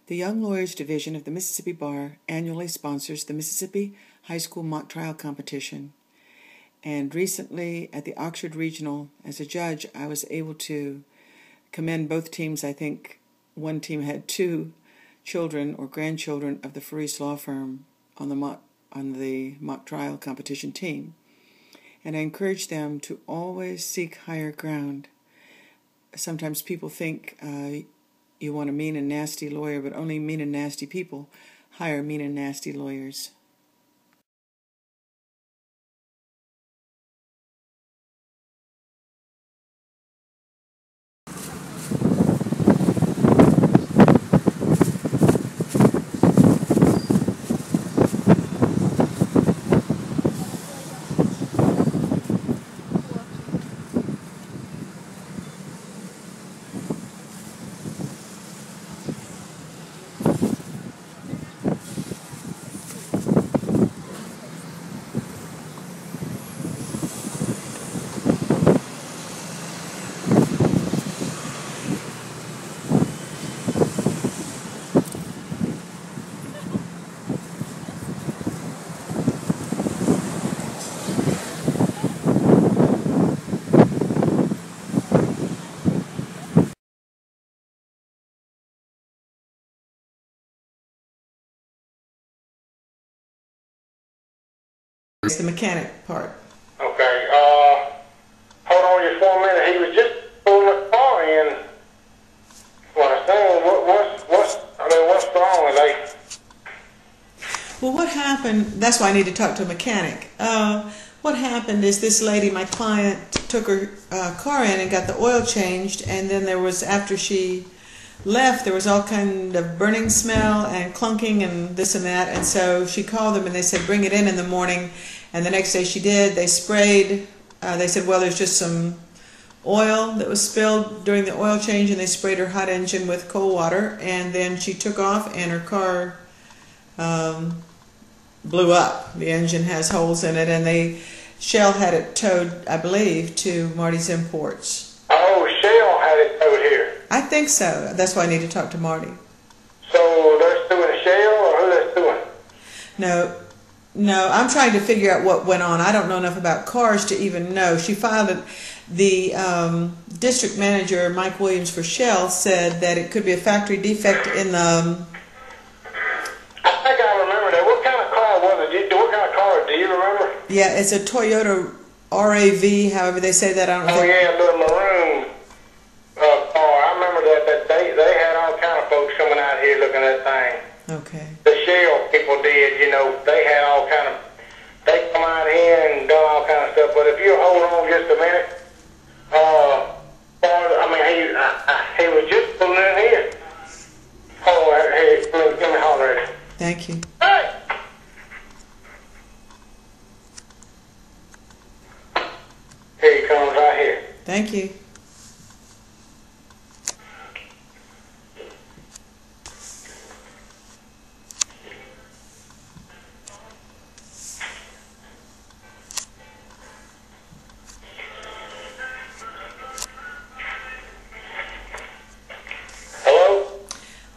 The Young Lawyers Division of the Mississippi Bar annually sponsors the Mississippi High School Mock Trial Competition. And recently at the Oxford Regional, as a judge, I was able to commend both teams. I think one team had 2 children or grandchildren of the Faris Law Firm on the mock trial competition team. And I encourage them to always seek higher ground. Sometimes people think you want a mean and nasty lawyer, but only mean and nasty people hire mean and nasty lawyers. It's the mechanic part. Okay, hold on just 1 minute. He was just pulling the car in. What I'm saying, what's wrong with they? Well, what happened, that's why I need to talk to a mechanic. What happened is this lady, my client, took her car in and got the oil changed, and then there was, after she left, there was all kind of burning smell and clunking and this and that, and so she called them and they said bring it in the morning, and the next day she did. They sprayed, they said, well, there's just some oil that was spilled during the oil change, and they sprayed her hot engine with cold water, and then she took off and her car blew up. The engine has holes in it, and Shell had it towed, I believe, to Marty's Imports. Oh, Shell had it towed here. I think so. That's why I need to talk to Marty. So they're suing Shell, or who they're suing? No, I'm trying to figure out what went on. I don't know enough about cars to even know. She filed it. The district manager, Mike Williams for Shell, said that it could be a factory defect in the... I think I remember that. What kind of car was it? What kind of car? Do you remember? Yeah, it's a Toyota RAV, however they say that. I don't know. Oh, yeah, the maroon car. I remember that they had all kind of folks coming out here looking at that thing. Okay. The Shell people did, they had all kind of, they come out here and done all kind of stuff. But if you hold on just a minute, he was just pulling in here. Oh, hey, let me holler at him. Thank you. Hey! Here he comes right here. Thank you.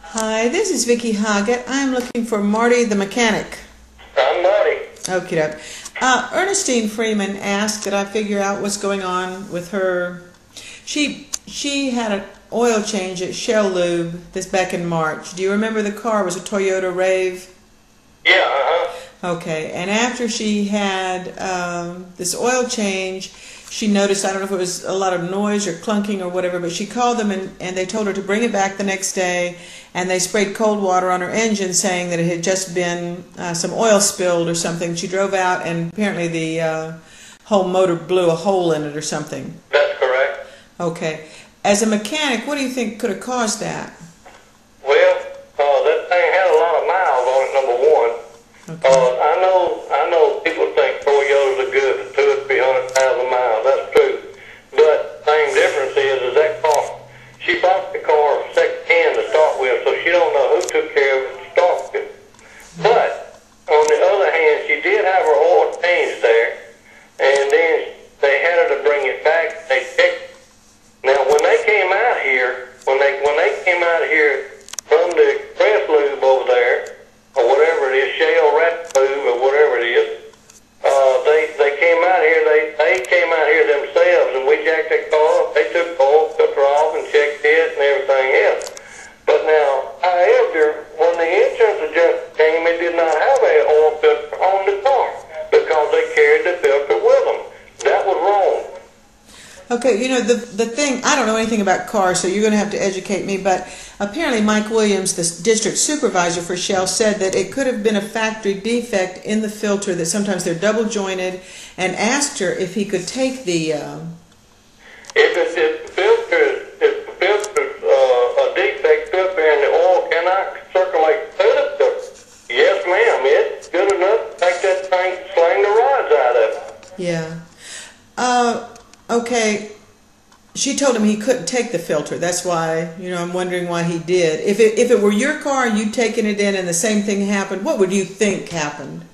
Hi, this is Vicki Hoggett. I'm looking for Marty the mechanic. I'm Marty. Okie doke. Ernestine Freeman asked that I figure out what's going on with her. She had an oil change at Shell Lube back in March. Do you remember the car? It was a Toyota Rave? Yeah, Okay, and after she had this oil change, she noticed, I don't know if it was a lot of noise or clunking or whatever, but she called them and they told her to bring it back the next day, and they sprayed cold water on her engine saying that it had just been some oil spilled or something. She drove out and apparently the whole motor blew a hole in it or something. that's correct. Okay. As a mechanic, what do you think could have caused that? Well, that thing had a lot of miles on it, number one. Okay. I know people think Toyotas are good for 200 or 300,000 miles. That's true. But the same difference is that car, she bought the car second-hand to start with, so she don't know who took care of it to start with. But on the other hand, she did have her oil changed there, and then they had her to bring it back. They checked. Now, when they came out here, when they came out here from the express they carried the filter with them. That was wrong. Okay, you know, the thing, I don't know anything about cars, so you're going to have to educate me, but apparently Mike Williams, the district supervisor for Shell, said that it could have been a factory defect in the filter, that sometimes they're double jointed, and asked her if he could take the... If the filter's a defect filter and the oil cannot circulate through the filter, yes ma'am, it's good enough to take that thing, sling the rods out of it. Yeah. Okay, she told him he couldn't take the filter. That's why, you know, I'm wondering why he did. If it were your car and you'd taken it in and the same thing happened, what would you think happened?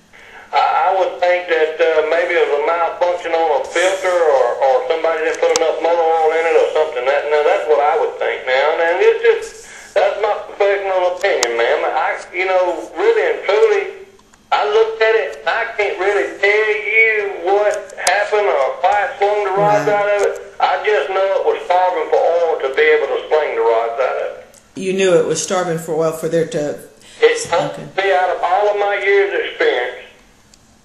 I would think that maybe it was a malfunction on a filter, or somebody didn't put enough motor oil in it or something. Now that's what I would think now. And it's just, that's my professional opinion, ma'am. You know, really and truly, I looked at it, I can't really tell you what happened or why it slung the rods out of it. I just know it was starving for oil to be able to sling the rods out of it. You knew it was starving for oil for there to... It's okay. Out of all of my years' experience,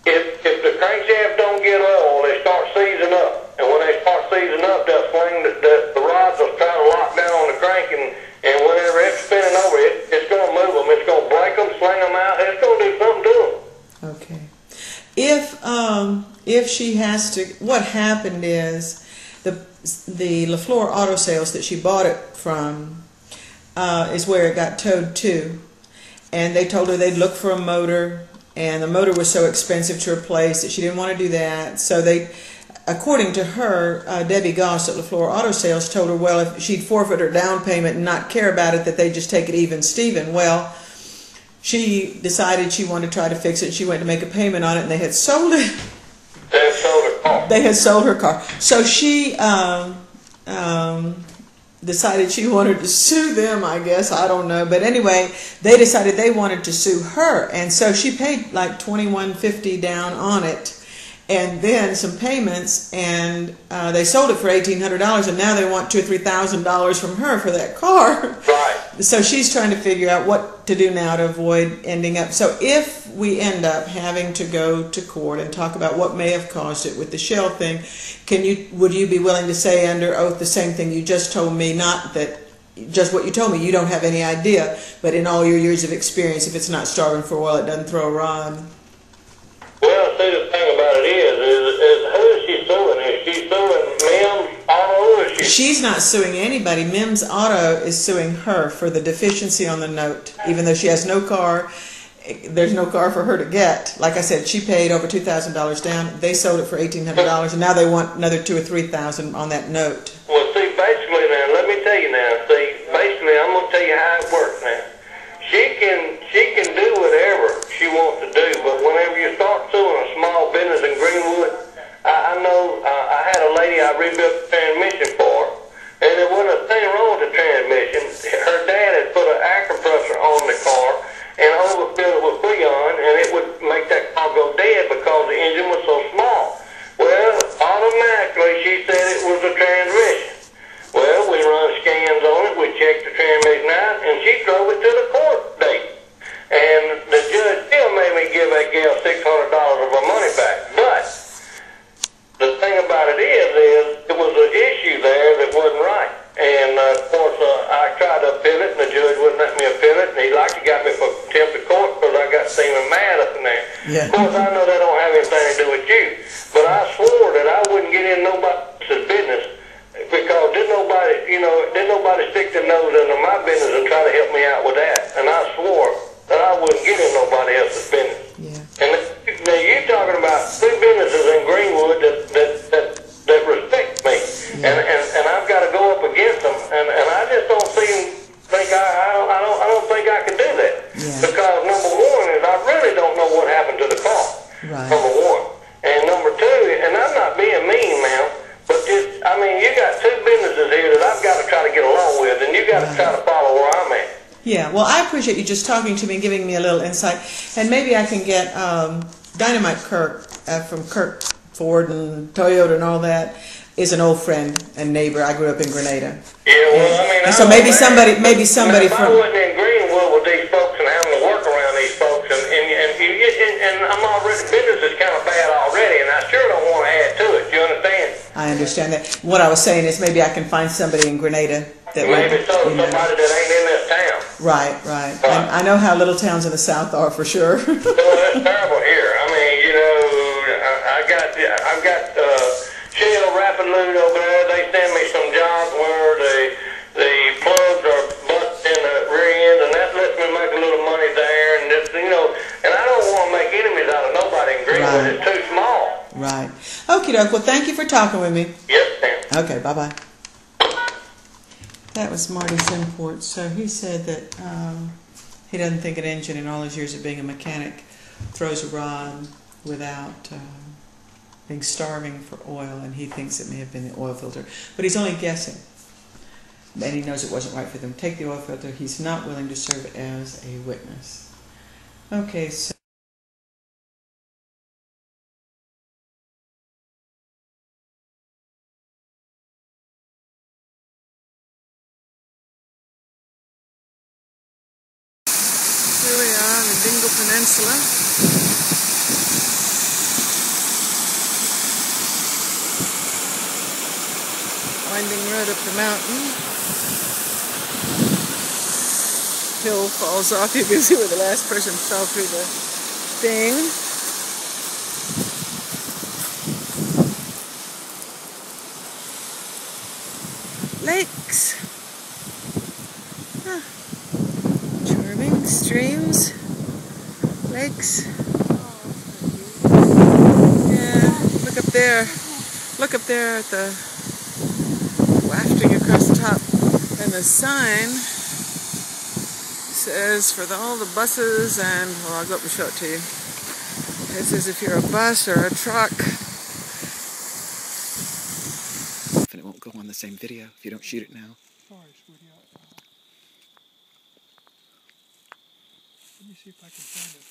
if the crankshaft don't get oil, they start seizing up. And when they start seizing up, they'll sling the rods will try to lock down on the crank, and whenever it's spinning over, it's going to move them. It's going to break them, sling them out. It's going to do something to them. Okay. If she has to, what happened is the LaFleur Auto Sales that she bought it from is where it got towed to, and they told her they'd look for a motor, and the motor was so expensive to replace that she didn't want to do that. So they, according to her, Debbie Goss at LaFleur Auto Sales told her, well, if she'd forfeit her down payment and not care about it, that they'd just take it even Steven. Well, she decided she wanted to try to fix it. She went to make a payment on it, and they had sold it. They had sold her car. They had sold her car. So she decided she wanted to sue them, I guess. I don't know. But anyway, they decided they wanted to sue her. And so she paid like $21.50 down on it, and then some payments, and they sold it for $1,800, and now they want $2,000 or $3,000 from her for that car. Right. So she's trying to figure out what to do now to avoid ending up. So if we end up having to go to court and talk about what may have caused it with the Shell thing, would you be willing to say under oath the same thing you just told me? Not that just what you told me, you don't have any idea, but in all your years of experience, if it's not starving for oil, it doesn't throw a rod. Well, see, the thing about it is who is she suing? Is she suing Mims Auto? Or is she... She's not suing anybody. Mims Auto is suing her for the deficiency on the note. Even though she has no car, there's no car for her to get. Like I said, she paid over $2,000 down. They sold it for $1,800, and now they want another $2,000 or $3,000 on that note. Well, see, basically now, let me tell you now. See, basically, I'm going to tell you how it works now. She can do whatever she wants to do, but whenever you start suing a small business in Greenwood, I know I had a lady I rebuilt the transmission for, and there wasn't a thing wrong with the transmission. Her dad had put an air compressor on the car and overfilled it with Freon, and it would make that car go dead because the engine was so small. Well, automatically she said it was the transmission. Well, we run scans on it, we checked the transmission out, and she drove it to the court date. And the judge still made me give that gal $600 of her money back. But the thing about it is there was an issue there that wasn't right. And, of course, I tried to appeal it, and the judge wouldn't let me appeal it, and he likely got me for contempt of court because I got seeming mad up in there. Yeah. Of course, I know that don't have anything to do with you, but I swore that I wouldn't get in nobody's business because didn't nobody stick their nose into my business and try to help me out with that. And I swore that I wouldn't get in nobody else's business. Yeah. And now you're talking about three businesses in Greenwood that respect me, yeah. and I've got to go up against them, and I just don't think I don't think I can do that. Yeah. Because number one is I really don't know what happened to the car. Right. Number one, and number two, and I'm not being mean, ma'am. But you got two businesses here that I've got to try to get along with, and you got to try to follow where I'm at. Yeah, well, I appreciate you just talking to me and giving me a little insight, and maybe I can get Dynamite Kirk from Kirk Ford and Toyota and all that is an old friend and neighbor. I grew up in Grenada. Yeah, well, and so maybe somebody from. If I wasn't in Greenwood with these folks and having to work around these folks, and I'm already business is kind of bad already. understand that. What I was saying is maybe I can find somebody in Grenada that Maybe would, so, somebody that ain't in this town. Right. I know how little towns in the South are for sure. Well, it's terrible here. I mean, you know, I've got Shell Rapid Loot over there. They send me some jobs where the plugs are busted in the rear end, and that lets me make a little money there. And just, you know, and I don't want to make enemies out of nobody in Greenwood. Right. It's too small. Right. Okie doke. Well, thank you for talking with me. Yes, ma'am. Okay. Bye bye. That was Marty Sinport. So he said that he doesn't think an engine in all his years of being a mechanic throws a rod without being starving for oil, and he thinks it may have been the oil filter. But he's only guessing, and he knows it wasn't right for them to take the oil filter. He's not willing to serve as a witness. Okay, so here we are on the Dingle Peninsula. Winding road up the mountain. Hill falls off. You can see where the last person fell through the thing. Lakes. Huh. Charming streams. Lakes. Yeah, look up there. Look up there at the wafting across the top, and the sign says for all the buses, and well, I'll go up and show it to you. It says if you're a bus or a truck, and it won't go on the same video if you don't shoot it now. Sorry, sweetie. Let me see if I can find a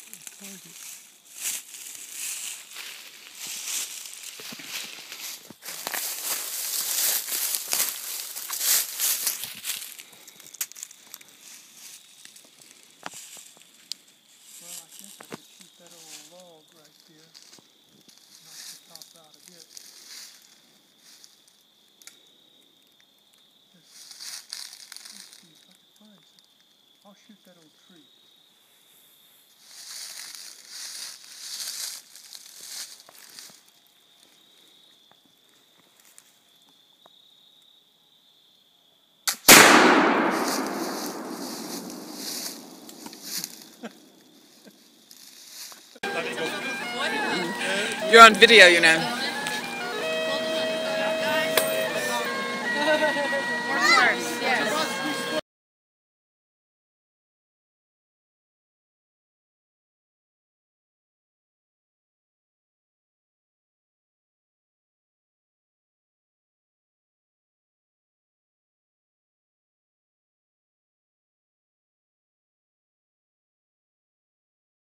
target. Well, I guess I could shoot that old log right there. Knock the top out a bit. Let's see if I can find some. I'll shoot that old tree. You're on video, you know.